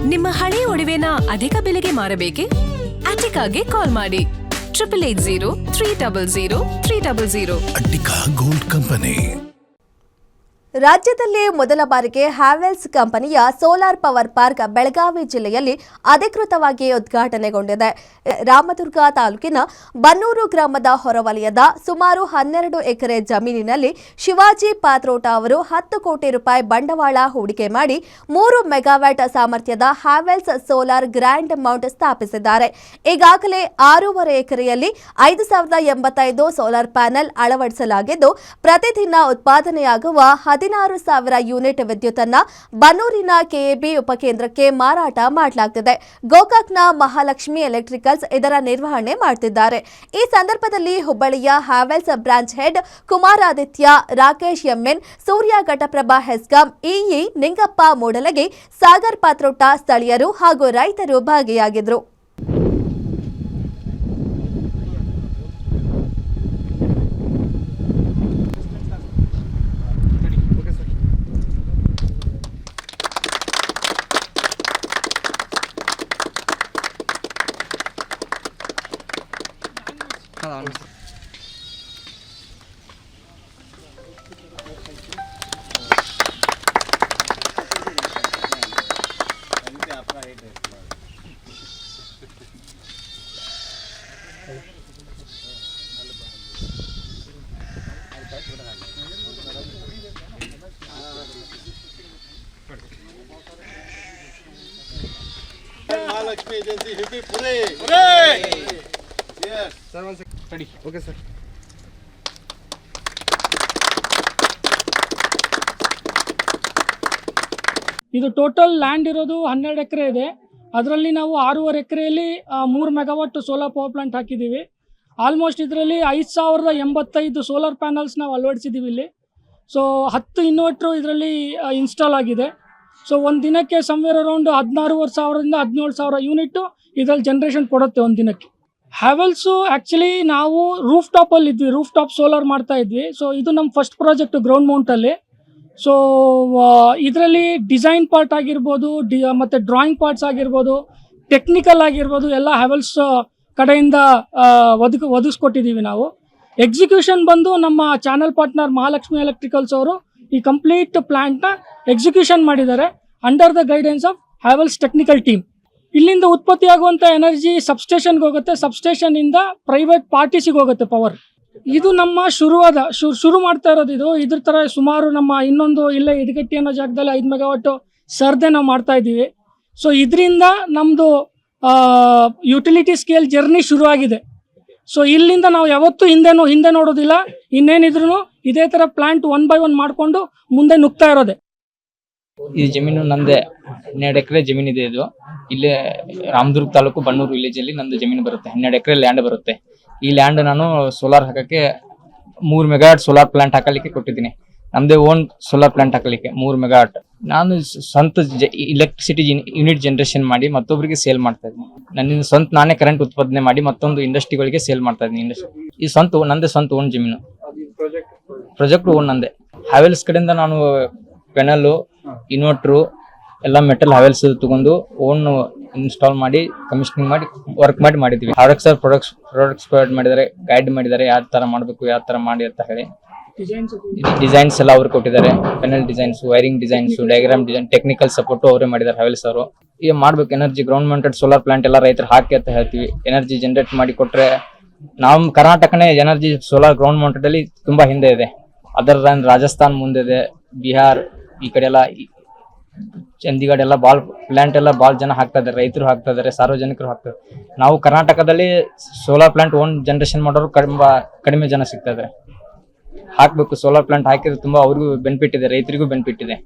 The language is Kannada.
ನಿಮ್ಮ ಹಳೆಯ ಒಡವೆನ ಅಧಿಕ ಬೆಲೆಗೆ ಮಾರಬೇಕೆ? ಅಟಿಕಾಗೆ ಕಾಲ್ ಮಾಡಿ 8880 ಅಟಿಕಾ ಗೋಲ್ಡ್ ಕಂಪನಿ. ರಾಜ್ಯದಲ್ಲಿ ಮೊದಲ ಬಾರಿಗೆ ಹ್ಯಾವೆಲ್ಸ್ ಕಂಪನಿಯ ಸೋಲಾರ್ ಪವರ್ ಪಾರ್ಕ್ ಬೆಳಗಾವಿ ಜಿಲ್ಲೆಯಲ್ಲಿ ಅಧಿಕೃತವಾಗಿ ಉದ್ಘಾಟನೆಗೊಂಡಿದೆ. ರಾಮದುರ್ಗ ತಾಲೂಕಿನ ಬನ್ನೂರು ಗ್ರಾಮದ ಹೊರವಲಯದ ಸುಮಾರು 12 ಎಕರೆ ಜಮೀನಿನಲ್ಲಿ ಶಿವಾಜಿ ಪಾತ್ರೋಟ ಅವರು 10 ಕೋಟಿ ರೂಪಾಯಿ ಬಂಡವಾಳ ಹೂಡಿಕೆ ಮಾಡಿ 3 ಮೆಗಾವ್ಯಾಟ್ ಸಾಮರ್ಥ್ಯದ ಹ್ಯಾವೆಲ್ಸ್ ಸೋಲಾರ್ ಗ್ರ್ಯಾಂಡ್ ಮೌಂಟ್ ಸ್ಥಾಪಿಸಿದ್ದಾರೆ. ಈಗಾಗಲೇ 6.5 ಎಕರೆಯಲ್ಲಿ 5085 ಸೋಲಾರ್ ಪ್ಯಾನೆಲ್ ಅಳವಡಿಸಲಾಗಿದ್ದು, ಪ್ರತಿದಿನ ಉತ್ಪಾದನೆಯಾಗುವ 16,000 ಯೂನಿಟ್ ವಿದ್ಯುತ್ ಅನ್ನು ಬನ್ನೂರಿನ ಕೆಎಬಿ ಉಪಕೇಂದ್ರಕ್ಕೆ ಮಾರಾಟ ಮಾಡಲಾಗುತ್ತಿದೆ. ಗೋಕಾಕ್ನ ಮಹಾಲಕ್ಷ್ಮಿ ಎಲೆಕ್ಟ್ರಿಕಲ್ಸ್ ಇದರ ನಿರ್ವಹಣೆ ಮಾಡುತ್ತಿದ್ದಾರೆ. ಈ ಸಂದರ್ಭದಲ್ಲಿ ಹುಬ್ಬಳ್ಳಿಯ Havells branch head Kumaraditya, Rakesh M N, Surya Ghataprabha HESCOM E E Ningappa Mudalagi, Sagar Patrota, ಸ್ಥಳೀಯರು ಹಾಗೂ ರೈತರು ಭಾಗಿಯಾಗಿದ್ದರು. महालक्ष्मी एजेंसी हिपी पूरे yes sir one second ready okay sir ಇದು ಟೋಟಲ್ ಲ್ಯಾಂಡ್ ಇರೋದು 12 ಎಕರೆ ಇದೆ. ಅದರಲ್ಲಿ ನಾವು 6.5 ಎಕರೆಯಲ್ಲಿ 3 ಮೆಗಾವಾಟ್ ಸೋಲಾರ್ ಪವರ್ ಪ್ಲಾಂಟ್ ಹಾಕಿದ್ದೀವಿ. ಆಲ್ಮೋಸ್ಟ್ ಇದರಲ್ಲಿ 5085 ಸೋಲಾರ್ ಪ್ಯಾನಲ್ಸ್ ನಾವು ಅಳವಡಿಸಿದ್ದೀವಿ ಇಲ್ಲಿ. ಸೊ 10 ಇನ್ವರ್ಟ್ರು ಇದರಲ್ಲಿ ಇನ್ಸ್ಟಾಲ್ ಆಗಿದೆ. ಸೊ ಒಂದು ದಿನಕ್ಕೆ ಸಮ್ವೇರ್ ಅರೌಂಡ್ 16,500ರಿಂದ 17,000 ಯೂನಿಟ್ಟು ಇದರಲ್ಲಿ ಜನ್ರೇಷನ್ ಕೊಡುತ್ತೆ ಒಂದು ದಿನಕ್ಕೆ. ಹ್ಯಾವೆಲ್ಸು ಆ್ಯಕ್ಚುಲಿ ನಾವು ರೂಫ್ ಟಾಪಲ್ಲಿ ಇದ್ವಿ, ರೂಫ್ ಟಾಪ್ ಸೋಲಾರ್ ಮಾಡ್ತಾ ಇದ್ವಿ. ಸೊ ಇದು ನಮ್ಮ ಫಸ್ಟ್ ಪ್ರಾಜೆಕ್ಟ್ ಗ್ರೌಂಡ್ ಮೌಂಟಲ್ಲಿ. ಸೊ ಇದರಲ್ಲಿ ಡಿಸೈನ್ ಪಾರ್ಟ್ ಆಗಿರ್ಬೋದು, ಮತ್ತು ಡ್ರಾಯಿಂಗ್ ಪಾರ್ಟ್ಸ್ ಆಗಿರ್ಬೋದು, ಟೆಕ್ನಿಕಲ್ ಆಗಿರ್ಬೋದು, ಎಲ್ಲ ಹ್ಯಾವೆಲ್ಸ್ ಕಡೆಯಿಂದ ಒದಗಿಸ್ಕೊಟ್ಟಿದ್ದೀವಿ ನಾವು. ಎಕ್ಸಿಕ್ಯೂಷನ್ ಬಂದು ನಮ್ಮ ಚಾನಲ್ ಪಾರ್ಟ್ನರ್ ಮಹಾಲಕ್ಷ್ಮಿ ಎಲೆಕ್ಟ್ರಿಕಲ್ಸ್ ಅವರು ಈ ಕಂಪ್ಲೀಟ್ ಪ್ಲಾಂಟ್ನ ಎಕ್ಸಿಕ್ಯೂಷನ್ ಮಾಡಿದ್ದಾರೆ under the guidance of Havells technical team. ಇಲ್ಲಿಂದ ಉತ್ಪತ್ತಿಯಾಗುವಂಥ ಎನರ್ಜಿ ಸಬ್ಸ್ಟೇಷನ್ಗೆ ಹೋಗುತ್ತೆ, ಸಬ್ಸ್ಟೇಷನಿಂದ ಪ್ರೈವೇಟ್ ಪಾರ್ಟೀಸಿಗೆ ಹೋಗುತ್ತೆ ಪವರ್. ಇದು ನಮ್ಮ ಶುರು ಮಾಡ್ತಾ ಇರೋದು. ಇದ್ರ ಥರ ಸುಮಾರು ನಮ್ಮ ಇನ್ನೊಂದು ಇಲ್ಲೇ ಇಡಗಟ್ಟಿ ಅನ್ನೋ ಜಾಗದಲ್ಲಿ 5 ಮೆಗಾವಾಟು ಸರ್ದೆ ನಾವು ಮಾಡ್ತಾ ಇದ್ದೀವಿ. ಸೊ ಇದರಿಂದ ನಮ್ಮದು ಯುಟಿಲಿಟಿ ಸ್ಕೇಲ್ ಜರ್ನಿ ಶುರುವಾಗಿದೆ. ಸೊ ಇಲ್ಲಿಂದ ನಾವು ಯಾವತ್ತೂ ಹಿಂದೆ ನೋಡೋದಿಲ್ಲ. ಇನ್ನೇನಿದ್ರು ಇದೇ ಥರ ಪ್ಲಾಂಟ್ 1 by 1 ಮಾಡಿಕೊಂಡು ಮುಂದೆ ನುಗ್ತಾ ಇರೋದೆ. ಈ ಜಮೀನು ನಂದೇ 12 ಎಕರೆ ಜಮೀನಿದೆ. ಇದು ಇಲ್ಲೇ ರಾಮದುರ್ಗ ತಾಲೂಕು ಬನ್ನೂರು ವಿಲೇಜಲ್ಲಿ ನಂದು ಜಮೀನು ಬರುತ್ತೆ. 12 ಎಕರೆ ಲ್ಯಾಂಡ್ ಬರುತ್ತೆ. ಈ ಲ್ಯಾಂಡ್ ನಾನು ಸೋಲಾರ್ ಹಾಕಕ್ಕೆ 3 ಮೆಗಾವಾಟ್ ಸೋಲಾರ್ ಪ್ಲಾಂಟ್ ಹಾಕಲಿಕ್ಕೆ ಕೊಟ್ಟಿದ್ದೀನಿ. ನಮ್ಮದೇ ಓನ್ ಸೋಲಾರ್ ಪ್ಲಾಂಟ್ ಹಾಕಲಿಕ್ಕೆ 3 ಮೆಗಾವಾಟ್. ನಾನು ಸ್ವಂತ ಇಲೆಕ್ಟ್ರಿಸಿಟಿ ಯೂನಿಟ್ ಜನರೇಷನ್ ಮಾಡಿ ಮತ್ತೊಬ್ಬರಿಗೆ ಸೇಲ್ ಮಾಡ್ತಾ ಇದ್ದೀನಿ. ನನ್ನ ಸ್ವಂತ ನಾನೇ ಕರೆಂಟ್ ಉತ್ಪಾದನೆ ಮಾಡಿ ಮತ್ತೊಂದು ಇಂಡಸ್ಟ್ರಿಗಳಿಗೆ ಸೇಲ್ ಮಾಡ್ತಾ ಇದ್ದೀನಿ. ಈ ನಂದೇ ಸ್ವಂತ ಓನ್ ಜಮೀನು. ಪ್ರಾಜೆಕ್ಟ್ ಓನ್ ನಂದೇ. ಹ್ಯಾವೆಲ್ಸ್ ಕಡೆಯಿಂದ ನಾನು ಪೆನಲ್ಲು, ಇನ್ವರ್ಟ್ರು ಎಲ್ಲ ಮೆಟಲ್ ಹ್ಯಾವೆಲ್ಸ್ ತಗೊಂಡು ಓನ್ ಇನ್ಸ್ಟಾಲ್ ಮಾಡಿ ಕಮಿಷನಿಂಗ್ ಮಾಡಿ ವರ್ಕ್ ಮಾಡಿದ್ದೀವಿ. ಪ್ರಾಡಕ್ಟ್ಸ್ ಪ್ರೊವೈಡ್ ಮಾಡಿದ್ದಾರೆ, ಗೈಡ್ ಮಾಡಿದ್ದಾರೆ, ಯಾವ ಥರ ಮಾಡಬೇಕು, ಯಾವ ಥರ ಮಾಡಿ ಅಂತ ಹೇಳಿ. ಡಿಸೈನ್ಸ್ ಎಲ್ಲ ಅವ್ರು ಕೊಟ್ಟಿದ್ದಾರೆ. Panel designs, wiring designs, diagram design, technical support ಅವರೇ ಮಾಡಿದ್ದಾರೆ ಹ್ಯಾವೆಲ್ಸ್ ಅವರು. ಈಗ ಮಾಡ್ಬೇಕು energy ground mounted solar plant ಎಲ್ಲ ರೈತರು ಹಾಕಿ ಅಂತ ಹೇಳ್ತೀವಿ. ಎನರ್ಜಿ ಜನರೇಟ್ ಮಾಡಿ ಕೊಟ್ರೆ ನಾವು ಕರ್ನಾಟಕನೇ ಎನರ್ಜಿ ಸೋಲಾರ್ ಗ್ರೌಂಡ್ ಮೌಂಟೆಡ್ ಅಲ್ಲಿ ತುಂಬಾ ಹಿಂದೆ ಇದೆ. ಅದರ ರಾಜಸ್ಥಾನ್ ಮುಂದಿದೆ, ಬಿಹಾರ್ ಈ ಕಡೆ ಎಲ್ಲ, ಚಂಡೀಗಢ ಎಲ್ಲ ಪ್ಲಾಂಟ್ ಎಲ್ಲ ಭಾಳ ಜನ ಹಾಕ್ತಾ ಇದ್ದಾರೆ, ರೈತರು ಹಾಕ್ತಾ ಇದ್ದಾರೆ, ಸಾರ್ವಜನಿಕರು ಹಾಕ್ತಾರೆ. ನಾವು ಕರ್ನಾಟಕದಲ್ಲಿ ಸೋಲಾರ್ ಪ್ಲಾಂಟ್ ಓನ್ ಜನರೇಷನ್ ಮಾಡೋರು ಕಡಿಮೆ ಜನ ಸಿಗ್ತಾ ಇದ್ದಾರೆ. ಹಾಕ್ಬೇಕು. ಸೋಲಾರ್ ಪ್ಲಾಂಟ್ ಹಾಕಿದ್ರೆ ತುಂಬಾ ಅವ್ರಿಗೂ ಬೆನಿಫಿಟ್ ಇದೆ, ರೈತರಿಗೂ ಬೆನಿಫಿಟ್ ಇದೆ.